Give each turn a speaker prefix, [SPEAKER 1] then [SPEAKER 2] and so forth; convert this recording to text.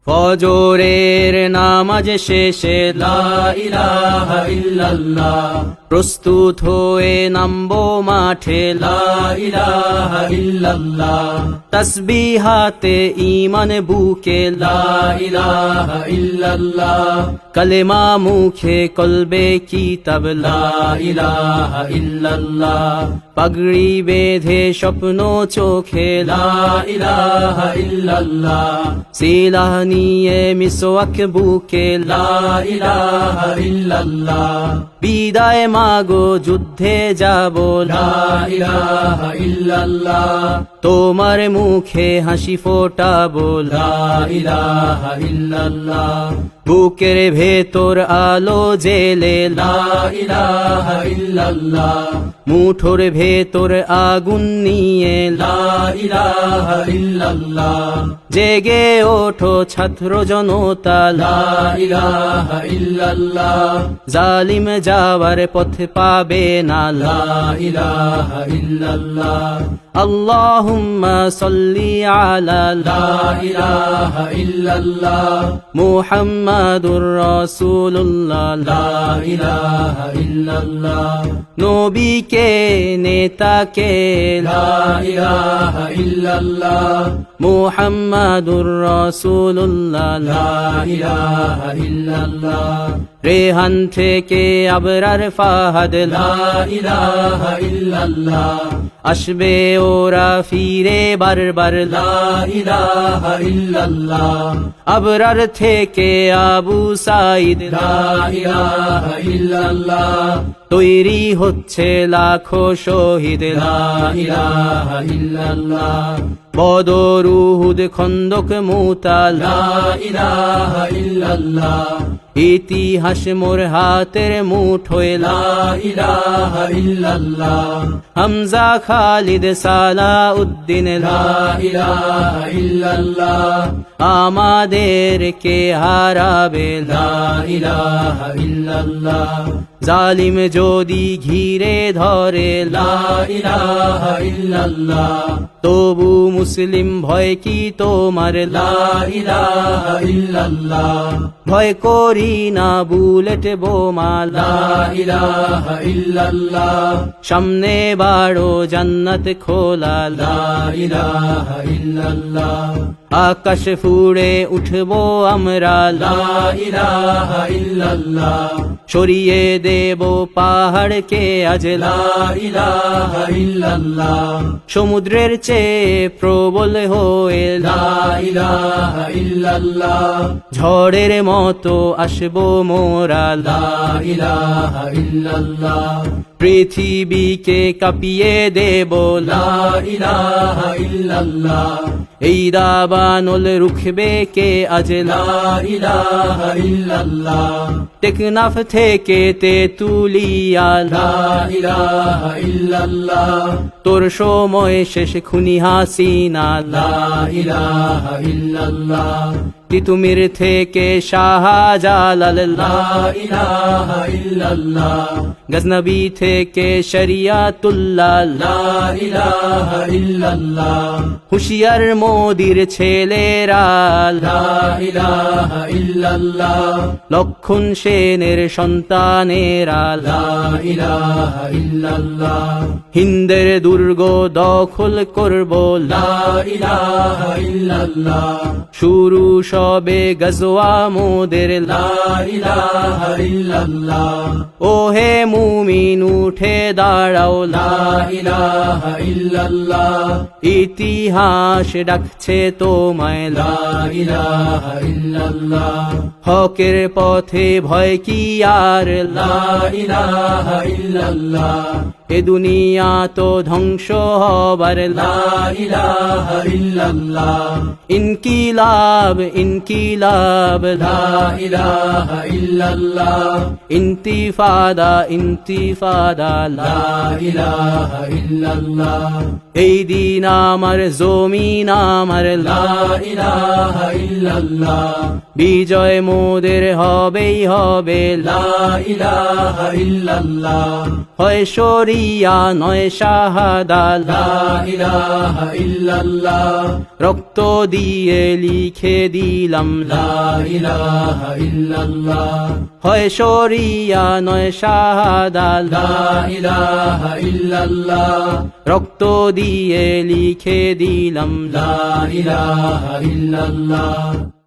[SPEAKER 1] ফজরের নামাজ শেষে লা ইলাহা ইল্লাল্লাহ, প্রস্তুত হয়ে নামবো মাঠে লা ইলাহা ইল্লাল্লাহ, তাসবিহাতে ঈমান বুকে লা ইলাহা ইল্লাল্লাহ, কালেমা মুখে কলবে কিতাব লা ইলাহা ইল্লাল্লাহ, পাগড়ি বেঁধে স্বপ্ন চোখে লা ইলাহা ইল্লাল্লাহ, সিলাহ নিয়ে মিসওয়াক বুকে লা ইলাহা ইল্লাল্লাহ, বিদায় মাগো যুদ্ধে যাব লা ইলাহা ইল্লাল্লাহ, তোমার মুখে হাসি ফোটাবো লা ইলাহা ইল্লাল্লাহ, বুকের ভেতর আলো জেলে লা ইলাহা ইল্লাল্লাহ, মুঠোর ভেতর আগুন নিয়ে লা ইলাহা ইল্লাল্লাহ, জেগে ওঠো ছাত্র জনতা লা ইলাহা ইল্লাল্লাহ, জালিম যাওয়ার পথ পাবে না লা ইলাহা ইল্লাল্লাহ, আল্লাহুম্মা সাল্লি আলা লা ইলাহা ইল্লাল্লাহ, মুহাম্মাদুর রাসূলুল্লাহ লা ইলাহা ইল্লাল্লাহ, নবীকে নেতাকে লা ইলাহা ইল্লাল্লাহ, মুহাম্মাদুর রাসূলুল্লাহ লা ইলাহা ইল্লাল্লাহ, রেহান থেকে আবরার ফাহাদ লা ইলাহা ইল্লাল্লাহ, আসবে ওরা ফিরে বারবার লা ইলাহা ইল্লাল্লাহ, আবরার থেকে আবু সাঈদ লা ইলাহা ইল্লাল্লাহ, তৈরি হচ্ছে লাখো শহীদ লা ইলাহা ইল্লাল্লাহ, বদর উহুদ খন্দক মুতা লা ইলাহা ইল্লাল্লাহ, ইতিহাস মোর হাতের মুঠোয় লা ইলাহা ইল্লাল্লাহ, হামজা খালিদ সালাউদ্দিন লা ইলাহা ইল্লাল্লাহ, আমাদেরকে হারাবে লা ইলাহা ইল্লাল্লাহ, জালিম যদি ঘিরে ধরে লা ইলাহা ইল্লাল্লাহ, তবু মুসলিম ভয় কি তোমার লা ইলাহা ইল্লাল্লাহ, ভয় করি না বুলেট বোমা লা ইলাহা ইল্লাল্লাহ, সামনে বাড়ো জান্নাত খোলা লা ইলাহা ইল্লাল্লাহ, আকাশ ফুড়ে উঠবো আমরা লা ইলাহা ইল্লাল্লাহ, সরিয়ে দেব পাহাড়কে আজ লা ইলাহা ইল্লাল্লাহ, সমুদ্রের চেয়ে প্রবল হয়ে লা ইলাহা ইল্লাল্লাহ, ঝড়ের মতো আসবো মোরা লা ইলাহা ইল্লাল্লাহ, পৃথিবীকে কাঁপিয়ে দেব লা ইলাহা ইল্লাল্লাহ, এই দাবানল রুখবে কে আজ লা ইলাহা ইল্লাল্লাহ, টেকনাফ থেকে তেতুলিয়া লা ইলাহা ইল্লাল্লাহ, তোর সময় শেষ খুনি হাসিনা লা ইলাহা ইল্লাল্লাহ, তিতুমির থেকে শাহজালাল লা ইলাহা ইল্লাল্লাহ, গজনবী থেকে শরিয়াতুল্লাহ লা ইলাহা ইল্লাল্লাহ, হুশিয়ার মোদির ছেলেরা লা ইলাহা ইল্লাল্লাহ, লক্ষণ সেনের সন্তানেরা লা ইলাহা ইল্লাল্লাহ, হিন্দের দুর্গ দখল করব লা ইলাহা ইল্লাল্লাহ, শুরু সবে গজওয়া মোদের লা ইলাহা ইল্লাল্লাহ, ওহে মুমিন উঠে দাঁড়াও লা ইলাহা ইল্লাল্লাহ, ইতিহাস ডাকছে তোমায় লা ইলাহা ইল্লাল্লাহ, হকের পথে ভয় কি আর লা ইলাহা ইল্লাল্লাহ, এ দুনিয়া তো ধ্বংস হবার লা ইলাহা ইল্লাল্লাহ, ইনকিলাব ইনকিলাব লা ইলাহা ইল্লাল্লাহ, ইন্তিফাদা ইন্তিফাদা লা ইলাহা ইল্লাল্লাহ, এই দিন আমার জমিন আমার লা ইলাহা ইল্লাল্লাহ, বিজয় মোদের হবেই হবে লা ইলাহা ইল্লাল্লাহ, হয় শরীর শরিয়া নয় শাহাদা লা
[SPEAKER 2] ইলাহা ইল্লাল্লাহ
[SPEAKER 1] রক্ত দিয়ে লিখে দিলাম লা
[SPEAKER 2] ইলাহা ইল্লাল্লাহ
[SPEAKER 1] হয় শরিয়া নয় শাহাদা লা
[SPEAKER 2] ইলাহা ইল্লাল্লাহ
[SPEAKER 1] রক্ত দিয়ে লিখে দিলাম লা
[SPEAKER 2] ইলাহা ইল্লাল্লাহ